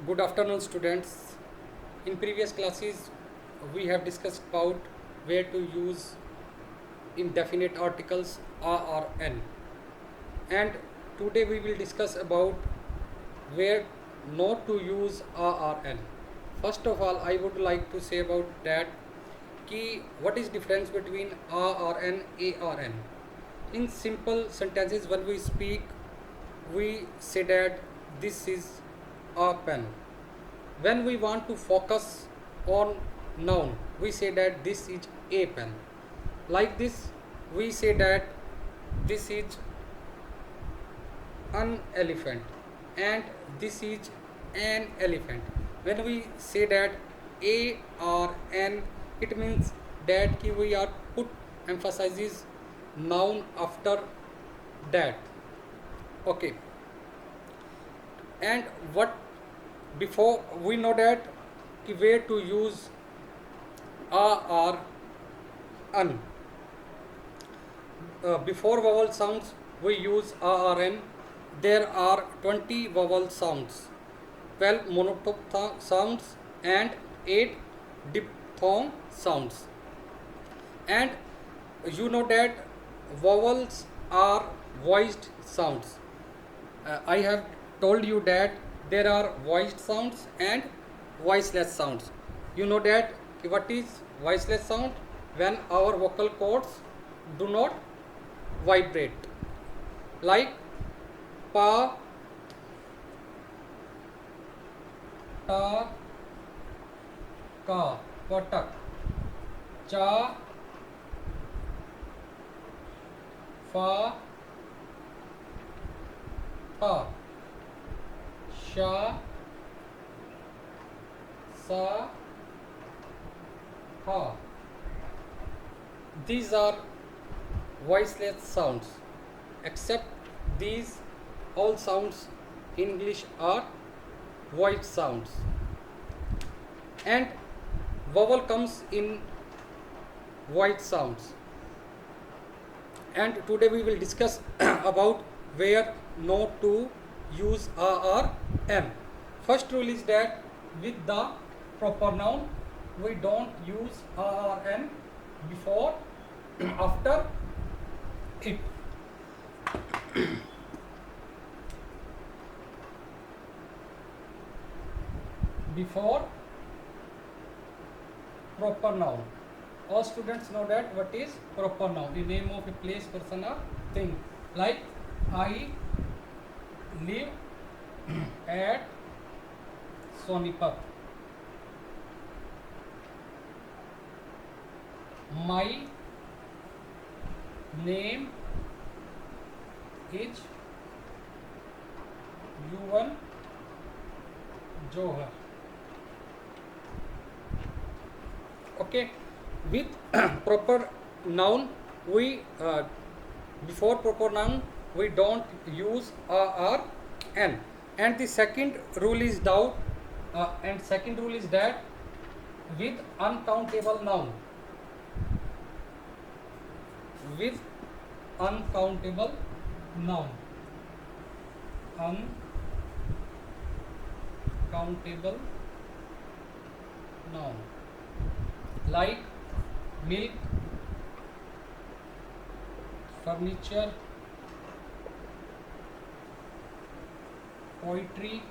Good afternoon, students. In previous classes, we have discussed about where to use indefinite articles are or n, and today we will discuss about where not to use are or n. First of all, I would like to say about that कि what is difference between are or n, a or n. In simple sentences, when we speak, we say that this is a pen. When we want to focus on noun, we say that this is a pen. Like this, we say that this is an elephant and this is an elephant. When we say that a or n, it means that we are put emphasizes noun after that. Okay, and what before we know that where to use a or an. Before vowel sounds we use a or n. There are 20 vowel sounds, 12 monophthong sounds and 8 diphthong sounds. And you know that vowels are voiced sounds. I have told you that there are voiced sounds and voiceless sounds. You know that what is voiceless sound? When our vocal cords do not vibrate, like pa, ta, ka, patak, cha, fa, pa, sha, sa, ha. These are voiceless sounds. Except these, all sounds in English are voiced sounds. And vowel comes in voiced sounds. And today we will discuss about where not to use a or n. First rule is that with the proper noun we don't use a or n before after it. Before proper noun. All students know that what is proper noun, the name of a place, person or thing. Like I live at Sonipat. My name is Yuvan Johar. Okay, with proper noun we before proper noun we don't use a or n. And the second rule is that with uncountable noun, with uncountable noun, uncountable noun, like milk, furniture, poetry,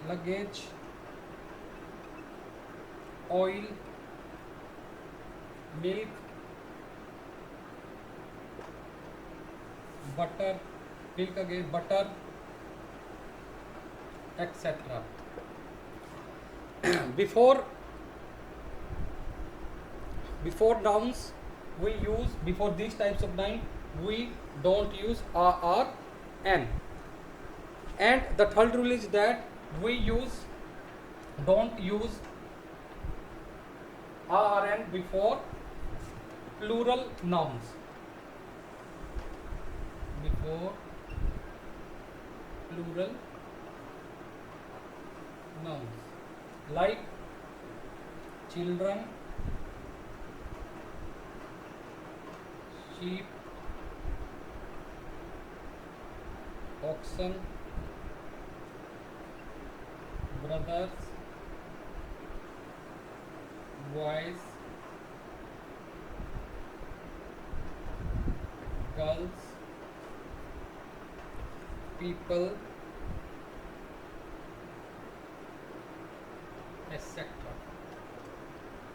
luggage, oil, milk, butter, milk again, butter, etc. before nouns we use, before these types of noun we don't use a or n. And the third rule is that we don't use a or n before plural nouns. Before plural nouns, like children, sheep, oxen, brothers, boys, girls, people, etc.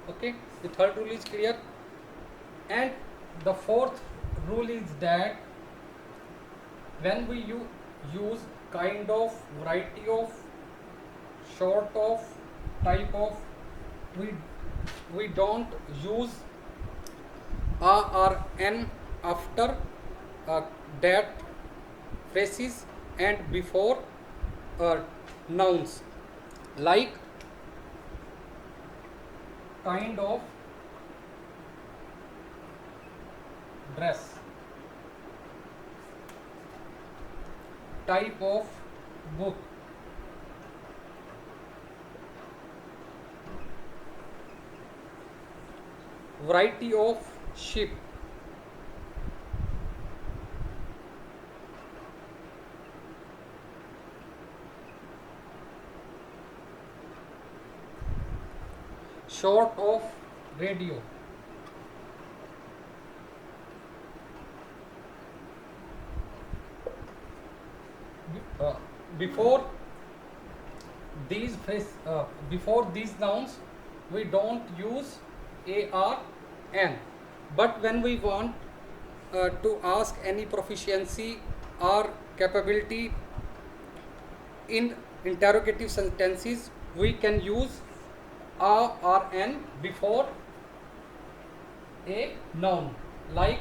Okay, the third rule is clear. And the fourth rule is that when we use kind of, variety of, sort of, type of, we we don't use a or n after that phrases and before nouns, like kind of dress, type of book, variety of sheep, short of radio, uh, before before these nouns we don't use a or n, but when we want to ask any proficiency or capability in interrogative sentences, we can use a or n before a noun, like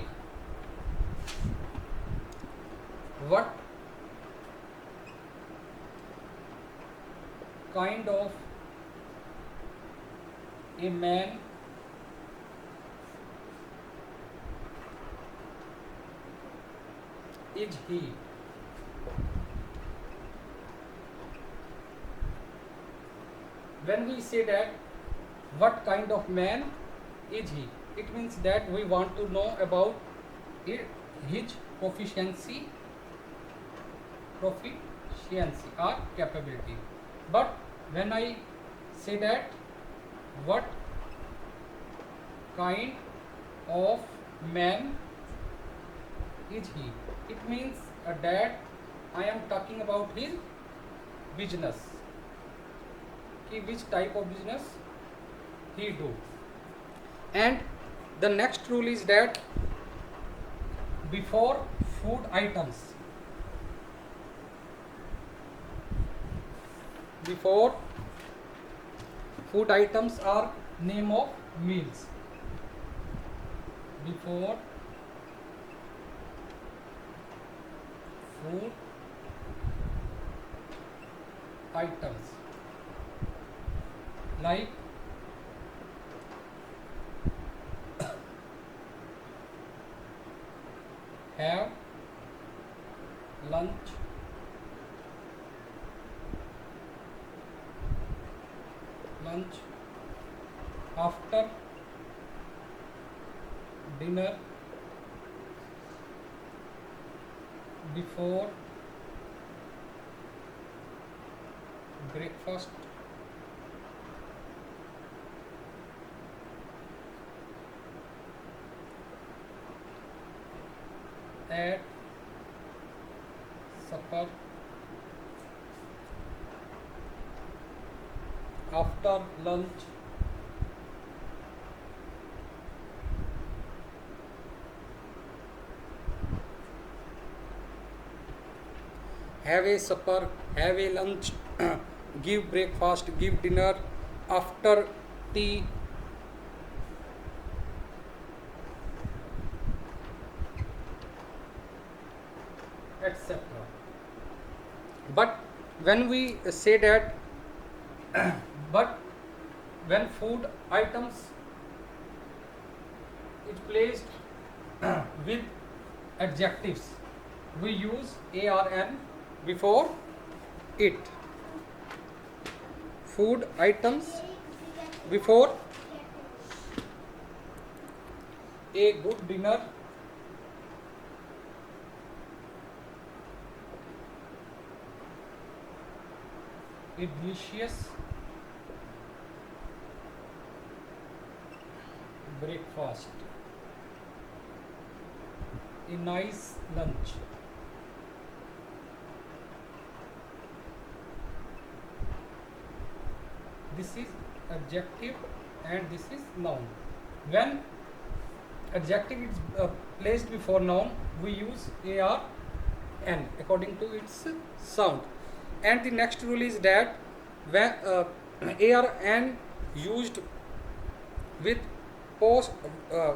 what kind of a man is he. When we say that what kind of man is he, it means that we want to know about his proficiency or capability. But when I say that what kind of man is he, it means that I am talking about his business, which type of business he do. And the next rule is that before food items, are name of meals. Before food items, like have lunch, after dinner, before breakfast, at supper, after lunch, have a supper, have a lunch, give breakfast, give dinner, after tea, etc. But when we say that but when food items is placed with adjectives, we use a or n before it. Food items before a good dinner, a delicious breakfast, a nice lunch. This is adjective and this is noun. When adjective is placed before noun, we use ar n according to its sound. And the next rule is that when ar n used with post uh,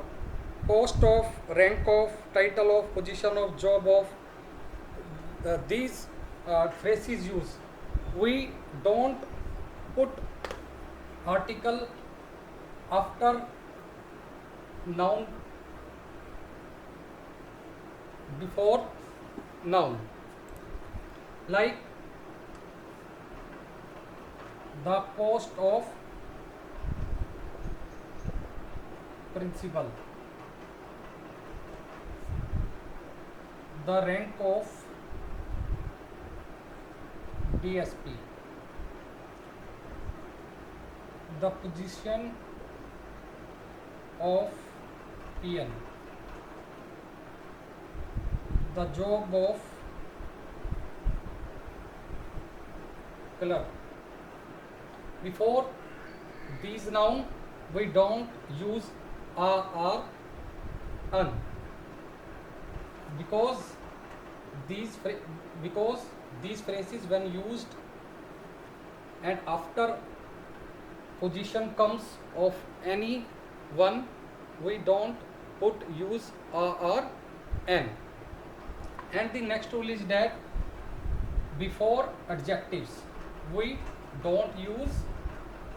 post of, rank of, title of, position of, job of, these phrases use, we don't put article after noun before noun, like the post of principal, the rank of DSP, the position of PN, the job of clerk. Before these noun, we don't use a or an, because these phrases when used and after position comes of any one, we don't use a or an. And the next rule is that before adjectives we don't use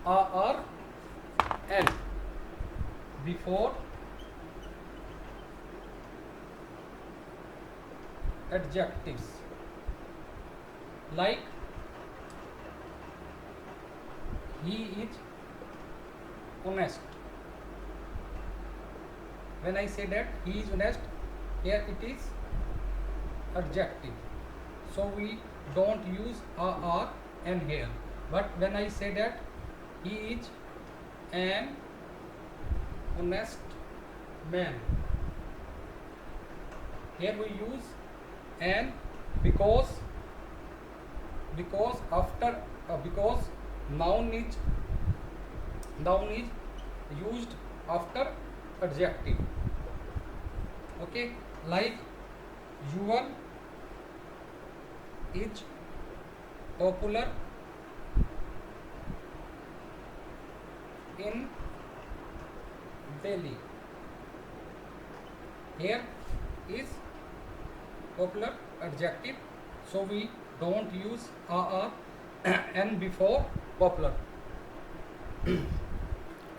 a or an. Before adjectives, like he is honest. When I say that he is honest, here it is adjective, so we don't use a or an here. But when I say that he is an honest man, here we use an, because after because noun is used after adjective. Okay, like your is popular in Delhi. Here is popular adjective, so we don't use a or n before popular.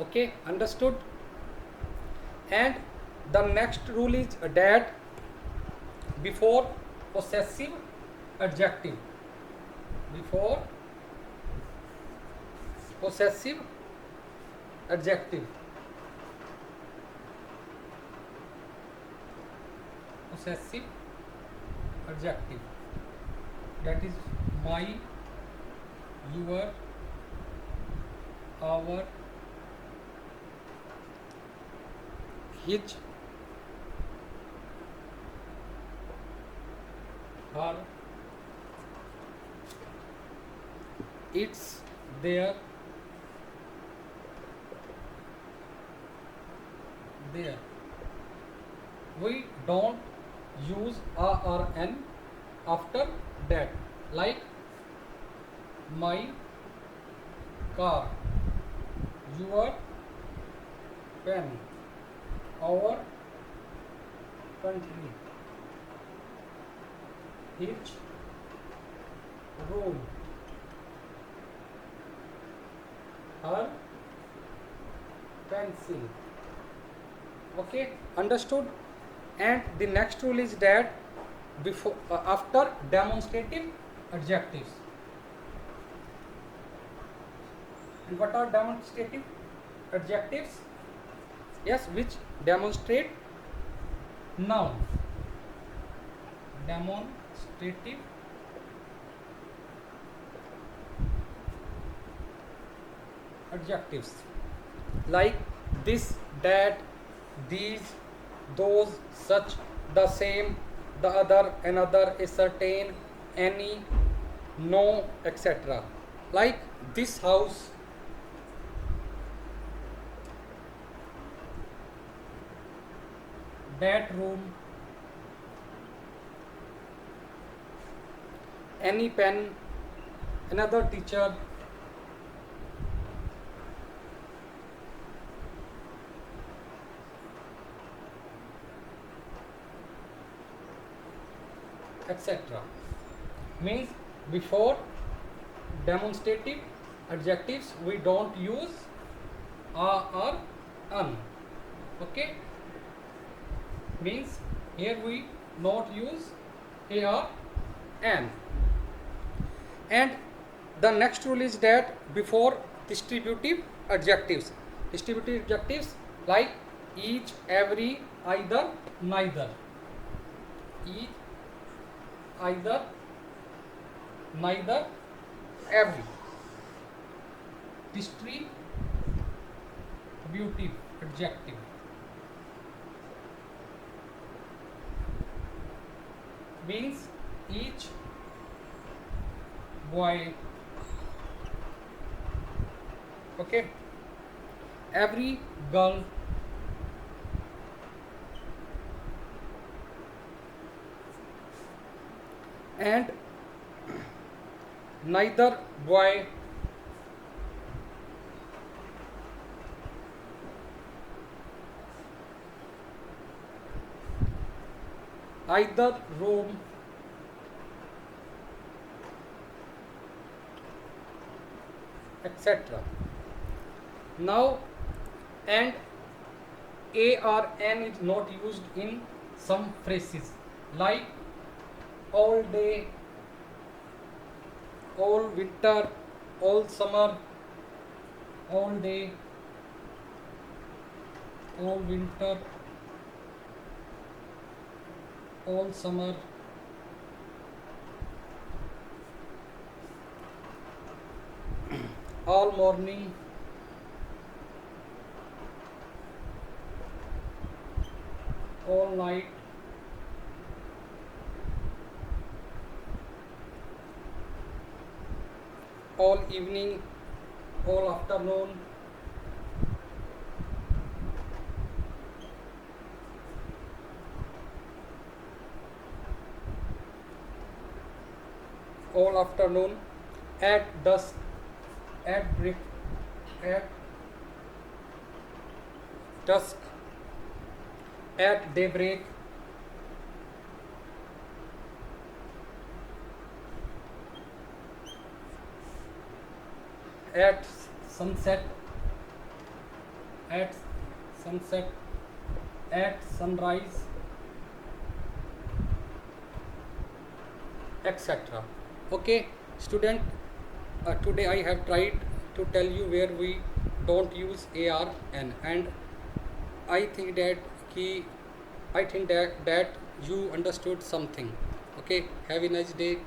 Okay, understood? And the next rule is that before possessive adjective, before possessive adjective, possessive adjective, that is my, your, our, his, her, its, their, we don't use a or n after that, like my car, your pen, our country, his room, her pencil. Okay, understood? And the next rule is that before after demonstrative adjectives. And what are demonstrative adjectives? Yes, which demonstrate noun. Demonstrative adjectives like this, that, these, those, such, the same, the other, another, a certain, any, no, etc. Like this house, that room, any pen, another teacher, etc. Means before demonstrative adjectives we don't use a or an. Okay, means here we not use a or an. And the next rule is that before distributive adjectives like each, every, either, neither, each, either, neither, every, distributive adjective means each boy, okay, every girl, and neither boy, either room, etc. Now, and a or an is not used in some phrases like all day, all winter, all summer, all day, all winter, all summer, all morning, all night, all evening, all afternoon, all afternoon, at dusk, at break, at dusk, at daybreak, at sunset, at sunset, at sunrise, etc. Okay, student, today I have tried to tell you where we don't use AR and I think that that you understood something. Okay, have a nice day.